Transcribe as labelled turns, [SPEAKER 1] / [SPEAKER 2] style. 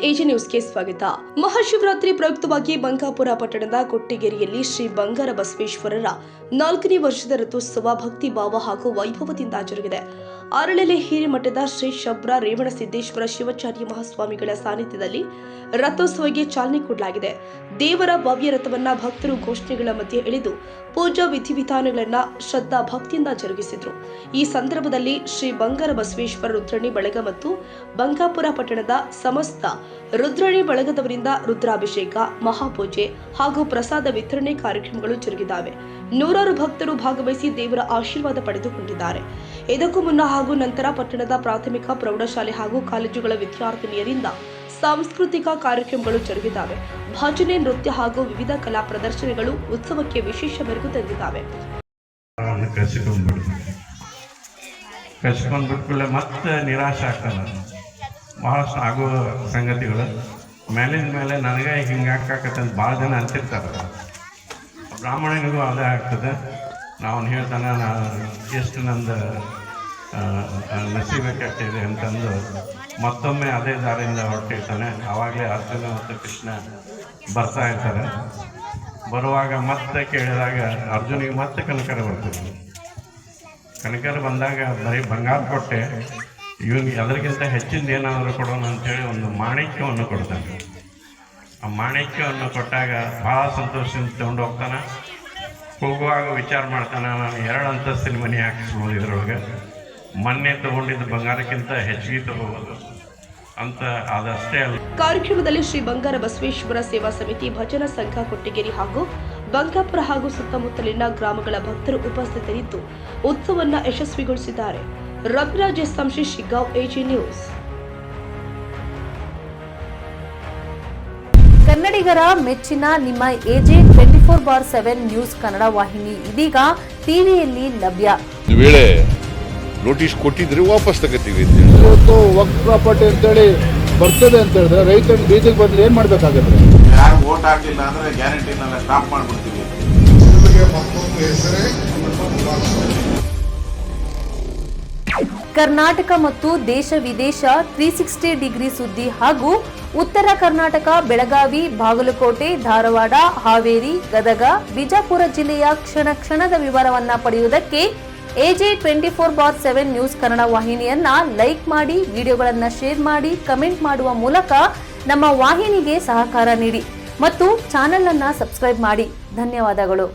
[SPEAKER 1] AG ನ್ಯೂಸ್ಗೆ ಸ್ವಾಗತ. ಮಹಾಶಿವರಾತ್ರಿ ಪ್ರಯುಕ್ತವಾಗಿ ಬಂಕಾಪುರ ಪಟ್ಟಣದ ಕೊಟ್ಟಿಗೆರೆಯಲ್ಲಿ ಶ್ರೀ ಬಂಗಾರ ಬಸವೇಶ್ವರರ 4ನೇ ವರ್ಷದ ರಥೋತ್ಸವ ಭಕ್ತಿ ಭಾವ ಹಾಗೂ ವೈಭವದಿಂದ ಜರುಗಿದೆ. ಅರಳಲೆ ಹಿರೇಮಠದ ಶ್ರೀ ಶಬ್ರ ರೇವಣಸಿದ್ದೇಶ್ವರ ಶಿವಾಚಾರ್ಯ ಮಹಾಸ್ವಾಮಿಗಳ ಸಾನ್ನಿಧ್ಯದಲ್ಲಿ ರಥೋತ್ಸವಕ್ಕೆ ಚಾಲನೆ ಕೊಡಲಾಗಿದೆ. ದೇವರ ಭವ್ಯ ರಥವನ್ನ ಭಕ್ತರು ಘೋಷಣೆಗಳ ಮಧ್ಯೆ ಎಳೆದು ಪೂಜಾ ವಿಧಿವಿಧಾನಗಳನ್ನ ಶ್ರದ್ಧಾ ಭಕ್ತಿಯಿಂದ ಜರುಗಿಸಿದ್ರು. ಈ ಸಂದರ್ಭದಲ್ಲಿ ಶ್ರೀ ಬಂಗಾರ ಬಸವೇಶ್ವರ ರುದ್ರಣಿ ಬಳಗ ಮತ್ತು ಬಂಕಾಪುರ ಪಟ್ಟಣದ ಸಮಸ್ತ ರುದ್ರಣಿ ಬಳಗದವರಿಂದ ರುದ್ರಾಭಿಷೇಕ, ಮಹಾಪೂಜೆ ಹಾಗೂ ಪ್ರಸಾದ ವಿತರಣೆ ಕಾರ್ಯಕ್ರಮಗಳು ಜರುಗಿದ್ದಾವೆ. ನೂರಾರು ಭಕ್ತರು ಭಾಗವಹಿಸಿ ದೇವರ ಆಶೀರ್ವಾದ ಪಡೆದುಕೊಂಡಿದ್ದಾರೆ. ಇದಕ್ಕೂ ಮುನ್ನ ಹಾಗೂ ನಂತರ ಪಟ್ಟಣದ ಪ್ರಾಥಮಿಕ, ಪ್ರೌಢಶಾಲೆ ಹಾಗೂ ಕಾಲೇಜುಗಳ ವಿದ್ಯಾರ್ಥಿನಿಯರಿಂದ ಸಾಂಸ್ಕೃತಿಕ ಕಾರ್ಯಕ್ರಮಗಳು ಜರುಗಿದ್ದಾವೆ. ಭಜನೆ, ನೃತ್ಯ ಹಾಗೂ ವಿವಿಧ ಕಲಾ ಪ್ರದರ್ಶನಗಳು ಉತ್ಸವಕ್ಕೆ ವಿಶೇಷ ಮೆರುಗು ತಂದಿದ್ದಾವೆ.
[SPEAKER 2] ಕಚ್ಕೊಂಡ್ಬಿಟ್ಮೇಲೆ ಮತ್ತೆ ನಿರಾಶೆ ಆಗ್ತಾನೆ. ಭಾಳಷ್ಟು ಆಗುವ ಸಂಗತಿಗಳು ಮೇಲಿನ ಮೇಲೆ ನನಗೆ ಹಿಂಗೆ ಹಾಕಾಕತ್ತಂತ ಭಾಳ ಜನ ಅಂತಿರ್ತಾರೆ. ಬ್ರಾಹ್ಮಣನಿಗೂ ಅದೇ ಆಗ್ತದೆ. ನಾವು ಹೇಳ್ತಾನೆ ಎಷ್ಟು ನಂದು ನಸೀಬೇಕಾಗ್ತಿದೆ ಅಂತಂದು ಮತ್ತೊಮ್ಮೆ ಅದೇ ದಾರಿಯಿಂದ ಹೊರಟಿರ್ತಾನೆ. ಆವಾಗಲೇ ಅರ್ಜುನ ಮತ್ತು ಕೃಷ್ಣ ಬರ್ತಾ ಇರ್ತಾರೆ. ಬರುವಾಗ ಮತ್ತೆ ಕೇಳಿದಾಗ ಅರ್ಜುನಿಗೆ ಮತ್ತೆ ಕನಕರ ಬರ್ತದೆ. ಕನಕರ ಬಂದಾಗ ಬರೀ ಬಂಗಾರ ಕೊಟ್ಟೆ, ಇವನಿಗೆ ಅದಕ್ಕಿಂತ ಹೆಚ್ಚಿಂದ ಏನಾದರೂ ಕೊಡೋಣ ಅಂಥೇಳಿ ಒಂದು ಮಾಣಿಕ್ಯವನ್ನು ಕೊಡ್ತಾನೆ. ಆ ಮಾಣಿಕ್ಯವನ್ನು ಕೊಟ್ಟಾಗ ಭಾಳ ಸಂತೋಷದಿಂದ ತಗೊಂಡು ಹೋಗ್ತಾನೆ. ಹೋಗುವಾಗ ವಿಚಾರ ಮಾಡ್ತಾನೆ, ನಾನು 2 ಅಂತಸ್ತಿನ ಮನೆ ಹಾಕಿಸ್ಬೋದು, ಇದರೊಳಗೆ ಮೊನ್ನೆ ತಗೊಂಡಿದ್ದ ಬಂಗಾರಕ್ಕಿಂತ ಹೆಚ್ಚಿಗೆ ತಗೋಬೋದು ಅಂತ. ಅದಷ್ಟೇ ಅಲ್ಲ,
[SPEAKER 1] ಕಾರ್ಯಕ್ರಮದಲ್ಲಿ ಶ್ರೀ ಬಂಗಾರ ಬಸವೇಶ್ವರ ಸೇವಾ ಸಮಿತಿ, ಭಜನಾ ಸಂಘ ಕೊಟ್ಟಿಗೆರೆ ಹಾಗೂ ಬಂಕಾಪುರ ಹಾಗೂ ಸುತ್ತಮುತ್ತಲಿನ ಗ್ರಾಮಗಳ ಭಕ್ತರು ಉಪಸ್ಥಿತರಿದ್ದು ಉತ್ಸವವನ್ನು ಯಶಸ್ವಿಗೊಳಿಸಿದ್ದಾರೆ. Raviraj Samshi, Shiggaon, AG news.
[SPEAKER 3] ಕನ್ನಡಿಗರ ಮೆಚ್ಚಿನ ನಿಮ್ಮ ಎಜೆ 24/7 ನ್ಯೂಸ್ ಕನ್ನಡ ವಾಹಿನಿ ಇದೀಗ ಟಿವಿಯಲ್ಲಿ ಲಭ್ಯ.
[SPEAKER 4] ವೇಳೆ ನೋಟಿಸ್ ಕೊಟ್ಟಿದ್ರೆ ವಾಪಸ್ ತಗೋತೀವಿ.
[SPEAKER 5] ಇವತ್ತು ವಕ್ಫ್ ಪ್ರಾಪರ್ಟಿ ಅಂತೇಳಿ ಬರ್ತದೆ ಅಂತ ಹೇಳಿದ್ರೆ ರೈತರು ಬೀದಿಗೆ ಬಂದ್ರೆ ಏನ್ ಮಾಡ್ಬೇಕಾಗತ್ತೆ?
[SPEAKER 6] ಯಾರು ವೋಟ್ ಹಾಕಿಲ್ಲ ಅಂದ್ರೆ ಗ್ಯಾರಂಟಿನೆಲ್ಲ ಸ್ಟಾಪ್ ಮಾಡ್ಬಿಡ್ತೀವಿ.
[SPEAKER 3] ಕರ್ನಾಟಕ ಮತ್ತು ದೇಶ ವಿದೇಶ 360 ಡಿಗ್ರಿ ಸುದ್ದಿ ಹಾಗೂ ಉತ್ತರ ಕರ್ನಾಟಕ, ಬೆಳಗಾವಿ, ಬಾಗಲಕೋಟೆ, ಧಾರವಾಡ, ಹಾವೇರಿ, ಗದಗ, ಬಿಜಾಪುರ ಜಿಲ್ಲೆಯ ಕ್ಷಣ ಕ್ಷಣದ ವಿವರವನ್ನ ಪಡೆಯುವುದಕ್ಕೆ ಎಜೆ 24/7 ನ್ಯೂಸ್ ಕನ್ನಡ ವಾಹಿನಿಯನ್ನ ಲೈಕ್ ಮಾಡಿ, ವಿಡಿಯೋಗಳನ್ನ ಶೇರ್ ಮಾಡಿ, ಕಮೆಂಟ್ ಮಾಡುವ ಮೂಲಕ ನಮ್ಮ ವಾಹಿನಿಗೆ ಸಹಕಾರ ನೀಡಿ ಮತ್ತು ಚಾನೆಲ್ ಅನ್ನ ಸಬ್ಸ್ಕ್ರೈಬ್ ಮಾಡಿ. ಧನ್ಯವಾದಗಳು.